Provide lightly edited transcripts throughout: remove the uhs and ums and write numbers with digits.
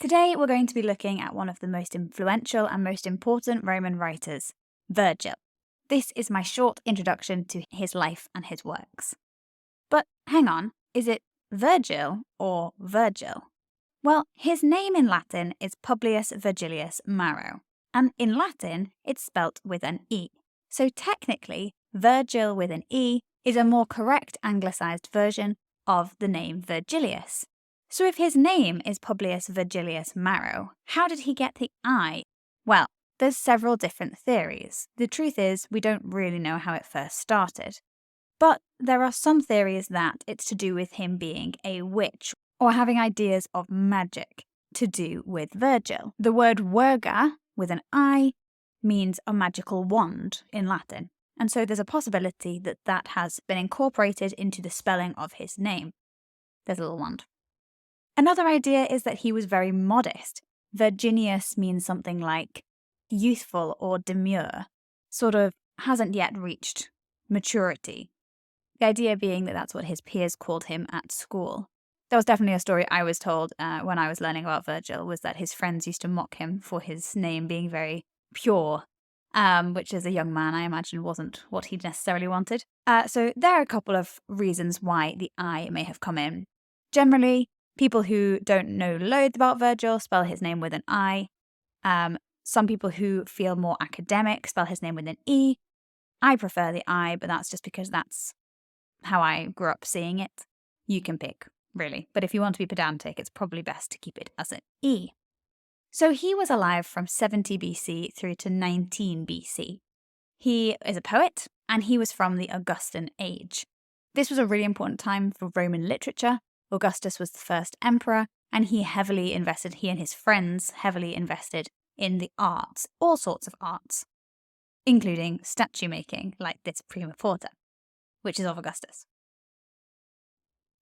Today we're going to be looking at one of the most influential and most important Roman writers, Vergil. This is my short introduction to his life and his works. But hang on, is it Vergil or Vergil? Well, his name in Latin is Publius Vergilius Maro, and in Latin it's spelt with an E. So technically, Vergil with an E is a more correct anglicised version of the name Vergilius. So if his name is Publius Vergilius Maro, how did he get the I? Well, there's several different theories. The truth is, we don't really know how it first started. But there are some theories that it's to do with him being a witch or having ideas of magic to do with Vergil. The word virga, with an I, means a magical wand in Latin, and so there's a possibility that that has been incorporated into the spelling of his name. There's a little wand. Another idea is that he was very modest. Virginius means something like youthful or demure, sort of hasn't yet reached maturity. The idea being that that's what his peers called him at school. That was definitely a story I was told when I was learning about Vergil, was that his friends used to mock him for his name being very pure, which as a young man I imagine wasn't what he necessarily wanted. So there are a couple of reasons why the I may have come in. Generally, people who don't know loads about Vergil spell his name with an I. Some people who feel more academic spell his name with an E. I prefer the I, but that's just because that's how I grew up seeing it. You can pick, really. But if you want to be pedantic, it's probably best to keep it as an E. So he was alive from 70 BC through to 19 BC. He is a poet, and he was from the Augustan age. This was a really important time for Roman literature. Augustus was the first emperor, and he and his friends heavily invested in the arts, all sorts of arts, including statue making, like this prima porta, which is of Augustus.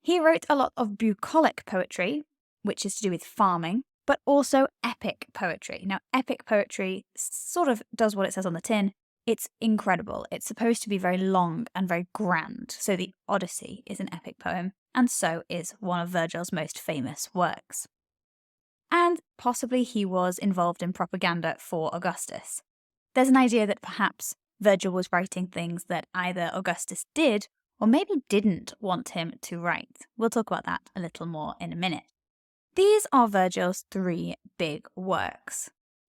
He wrote a lot of bucolic poetry, which is to do with farming, but also epic poetry. Now, epic poetry sort of does what it says on the tin. It's incredible. It's supposed to be very long and very grand. So the Odyssey is an epic poem, and so is one of Vergil's most famous works. And possibly he was involved in propaganda for Augustus. There's an idea that perhaps Vergil was writing things that either Augustus did or maybe didn't want him to write. We'll talk about that a little more in a minute. These are Vergil's three big works: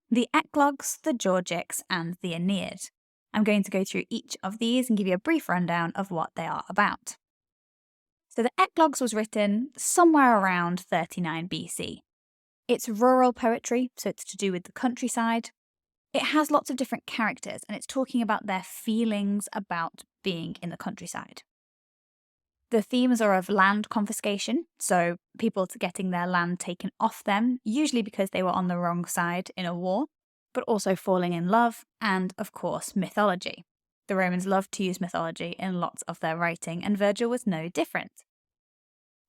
the Eclogues, the Georgics, and the Aeneid. I'm going to go through each of these and give you a brief rundown of what they are about. So the Eclogues was written somewhere around 39 BC. It's rural poetry, so it's to do with the countryside. It has lots of different characters, and it's talking about their feelings about being in the countryside. The themes are of land confiscation, so people getting their land taken off them, usually because they were on the wrong side in a war, but also falling in love, and, of course, mythology. The Romans loved to use mythology in lots of their writing, and Vergil was no different.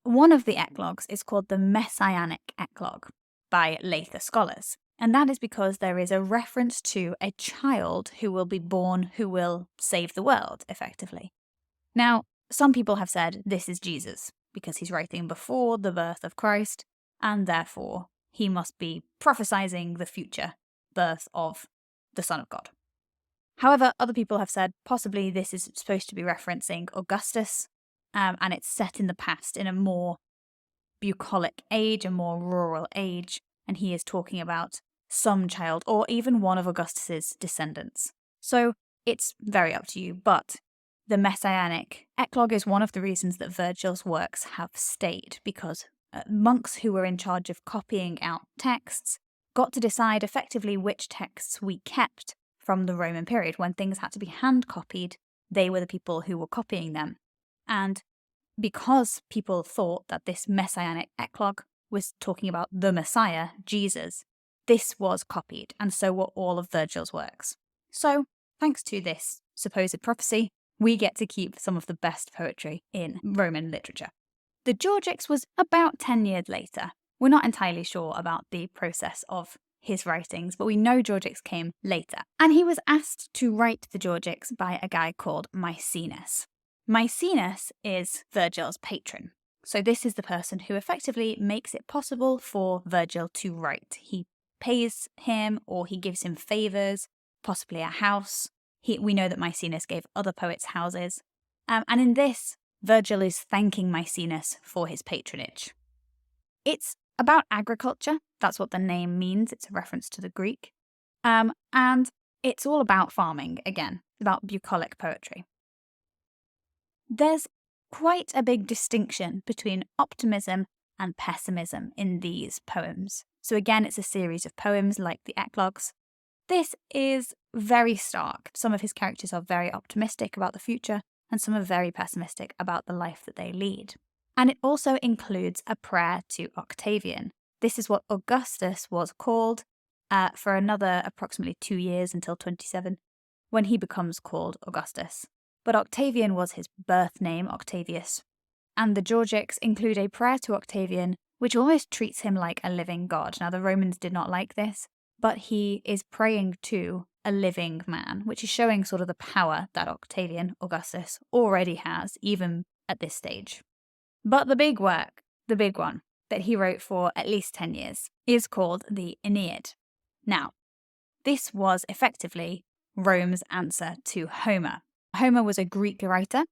One of the Eclogues is called the Messianic Eclogue by later scholars, and that is because there is a reference to a child who will be born who will save the world, effectively. Now, some people have said this is Jesus, because he's writing before the birth of Christ, and therefore he must be prophesying the future birth of the Son of God. However, other people have said possibly this is supposed to be referencing Augustus, and it's set in the past in a more bucolic age, a more rural age, and he is talking about some child or even one of Augustus's descendants. So it's very up to you, but the Messianic Eclogue is one of the reasons that Vergil's works have stayed, because monks who were in charge of copying out texts got to decide effectively which texts we kept from the Roman period. When things had to be hand-copied, they were the people who were copying them. And because people thought that this Messianic Eclogue was talking about the Messiah, Jesus, this was copied, and so were all of Vergil's works. So, thanks to this supposed prophecy, we get to keep some of the best poetry in Roman literature. The Georgics was about 10 years later. We're not entirely sure about the process of his writings, but we know Georgics came later. And he was asked to write the Georgics by a guy called Maecenas. Maecenas is Vergil's patron. So this is the person who effectively makes it possible for Virgil to write. He pays him or he gives him favours, possibly a house. We know that Maecenas gave other poets houses. And in this, Virgil is thanking Maecenas for his patronage. It's about agriculture. That's what the name means. It's a reference to the Greek. And it's all about farming, again, about bucolic poetry. There's quite a big distinction between optimism and pessimism in these poems. So again, it's a series of poems like the Eclogues. This is very stark. Some of his characters are very optimistic about the future, and some are very pessimistic about the life that they lead. And it also includes a prayer to Octavian. This is what Augustus was called for another approximately 2 years until 27, when he becomes called Augustus. But Octavian was his birth name, Octavius. And the Georgics include a prayer to Octavian, which almost treats him like a living god. Now, the Romans did not like this, but he is praying to a living man, which is showing sort of the power that Octavian, Augustus, already has, even at this stage. But the big work, the big one, that he wrote for at least 10 years, is called the Aeneid. Now, this was effectively Rome's answer to Homer. Homer was a Greek writer.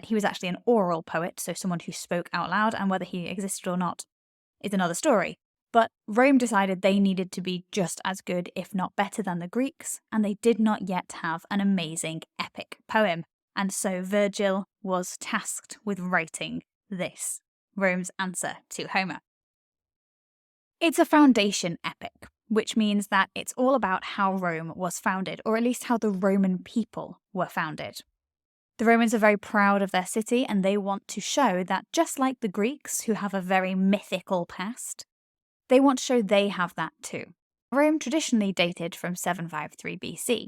He was actually an oral poet, so someone who spoke out loud, and whether he existed or not is another story. But Rome decided they needed to be just as good, if not better, than the Greeks, and they did not yet have an amazing epic poem. And so Vergil was tasked with writing this, Rome's answer to Homer. It's a foundation epic, which means that it's all about how Rome was founded, or at least how the Roman people were founded. The Romans are very proud of their city, and they want to show that just like the Greeks, who have a very mythical past, they want to show they have that too. Rome traditionally dated from 753 BC,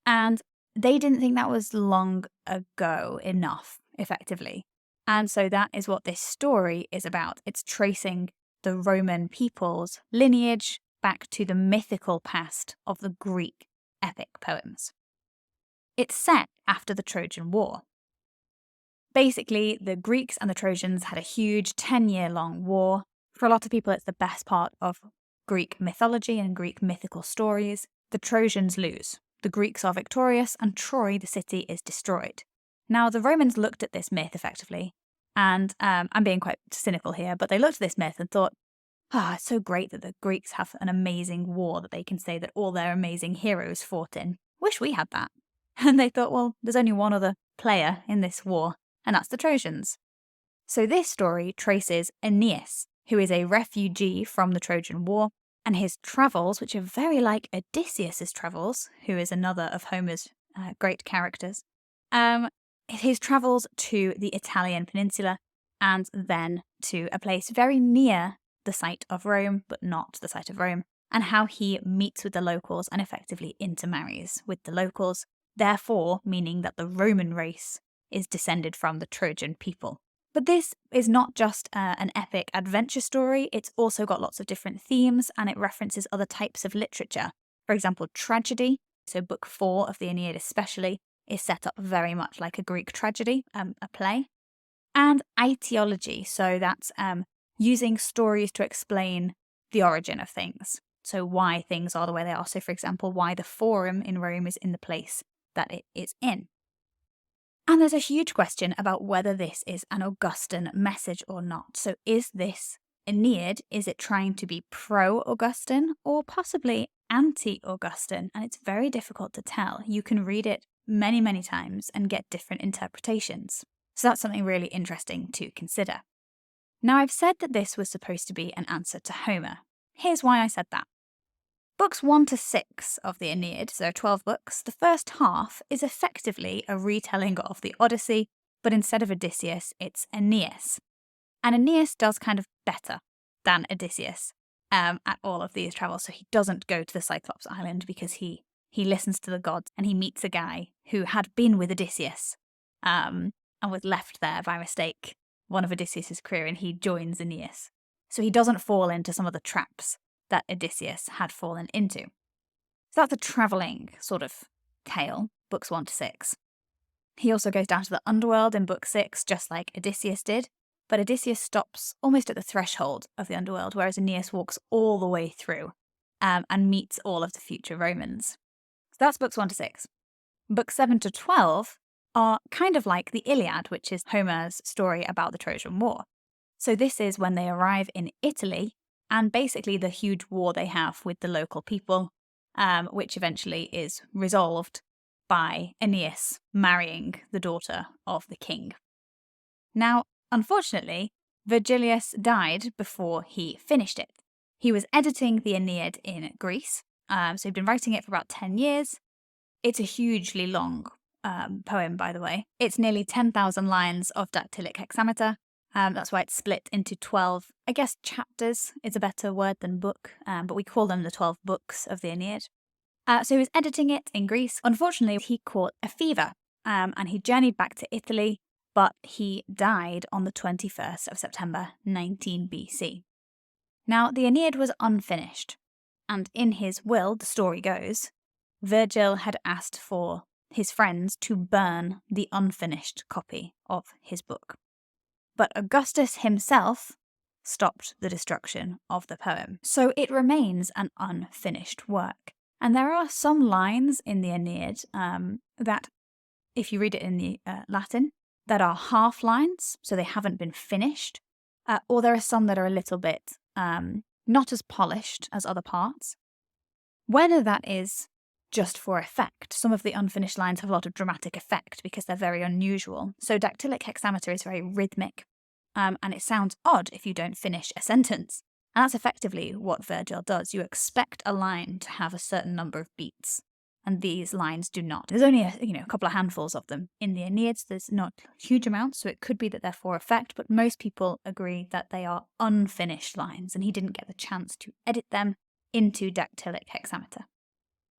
and they didn't think that was long ago enough, effectively. And so that is what this story is about. It's tracing the Roman people's lineage back to the mythical past of the Greek epic poems. It's set after the Trojan War. Basically, the Greeks and the Trojans had a huge 10-year-long war. For a lot of people, it's the best part of Greek mythology and Greek mythical stories. The Trojans lose. The Greeks are victorious, and Troy, the city, is destroyed. Now, the Romans looked at this myth, effectively, and I'm being quite cynical here, but they looked at this myth and thought, it's so great that the Greeks have an amazing war that they can say that all their amazing heroes fought in. Wish we had that. And they thought, well, there's only one other player in this war, and that's the Trojans. So this story traces Aeneas, who is a refugee from the Trojan War, and his travels, which are very like Odysseus's travels, who is another of Homer's great characters. His travels to the Italian peninsula, and then to a place very near the site of Rome, but not the site of Rome, and how he meets with the locals and effectively intermarries with the locals, therefore meaning that the Roman race is descended from the Trojan people. But this is not just an epic adventure story, it's also got lots of different themes, and it references other types of literature. For example, tragedy, so book 4 of the Aeneid especially, is set up very much like a Greek tragedy, a play. And aetiology, so that's using stories to explain the origin of things. So why things are the way they are. So for example, why the Forum in Rome is in the place that it is in. And there's a huge question about whether this is an Augustan message or not. So is this Aeneid, is it trying to be pro-Augustan or possibly anti-Augustan? And it's very difficult to tell. You can read it many, many times and get different interpretations. So that's something really interesting to consider. Now, I've said that this was supposed to be an answer to Homer. Here's why I said that. Books 1 to 6 of the Aeneid, so 12 books, the first half is effectively a retelling of the Odyssey, but instead of Odysseus, it's Aeneas. And Aeneas does kind of better than Odysseus at all of these travels. So he doesn't go to the Cyclops Island because he listens to the gods and he meets a guy who had been with Odysseus and was left there by mistake, one of Odysseus' crew, and he joins Aeneas. So he doesn't fall into some of the traps that Odysseus had fallen into. So that's a travelling sort of tale, books 1 to 6. He also goes down to the underworld in book 6, just like Odysseus did, but Odysseus stops almost at the threshold of the underworld, whereas Aeneas walks all the way through and meets all of the future Romans. So that's books 1 to 6. Books 7 to 12 are kind of like the Iliad, which is Homer's story about the Trojan War. So this is when they arrive in Italy and basically the huge war they have with the local people, which eventually is resolved by Aeneas marrying the daughter of the king. Now, unfortunately, Vergilius died before he finished it. He was editing the Aeneid in Greece, so he'd been writing it for about 10 years. It's a hugely long poem, by the way. It's nearly 10,000 lines of dactylic hexameter. That's why it's split into 12, I guess chapters is a better word than book, but we call them the 12 books of the Aeneid. So he was editing it in Greece. Unfortunately, he caught a fever and he journeyed back to Italy, but he died on the 21st of September 19 BC. Now, the Aeneid was unfinished, and in his will, the story goes, Vergil had asked for his friends to burn the unfinished copy of his book. But Augustus himself stopped the destruction of the poem, so it remains an unfinished work. And there are some lines in the Aeneid that, if you read it in the Latin, that are half lines, so they haven't been finished, or there are some that are a little bit not as polished as other parts. Whether that is just for effect, some of the unfinished lines have a lot of dramatic effect because they're very unusual. So dactylic hexameter is very rhythmic, and it sounds odd if you don't finish a sentence. And that's effectively what Vergil does. You expect a line to have a certain number of beats, and these lines do not. There's only a couple of handfuls of them in the Aeneid. There's not huge amounts, so it could be that they're for effect, but most people agree that they are unfinished lines, and he didn't get the chance to edit them into dactylic hexameter.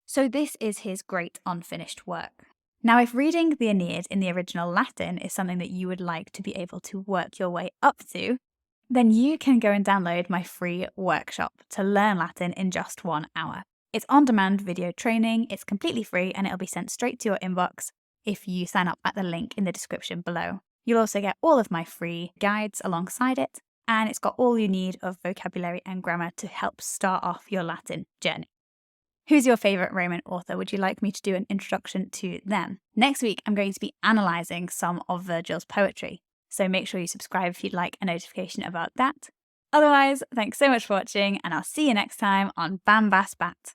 So this is his great unfinished work. Now, if reading the Aeneid in the original Latin is something that you would like to be able to work your way up to, then you can go and download my free workshop to learn Latin in just 1 hour. It's on-demand video training, it's completely free, and it'll be sent straight to your inbox if you sign up at the link in the description below. You'll also get all of my free guides alongside it, and it's got all you need of vocabulary and grammar to help start off your Latin journey. Who's your favourite Roman author? Would you like me to do an introduction to them? Next week, I'm going to be analysing some of Vergil's poetry, so make sure you subscribe if you'd like a notification about that. Otherwise, thanks so much for watching, and I'll see you next time on Bambasbat.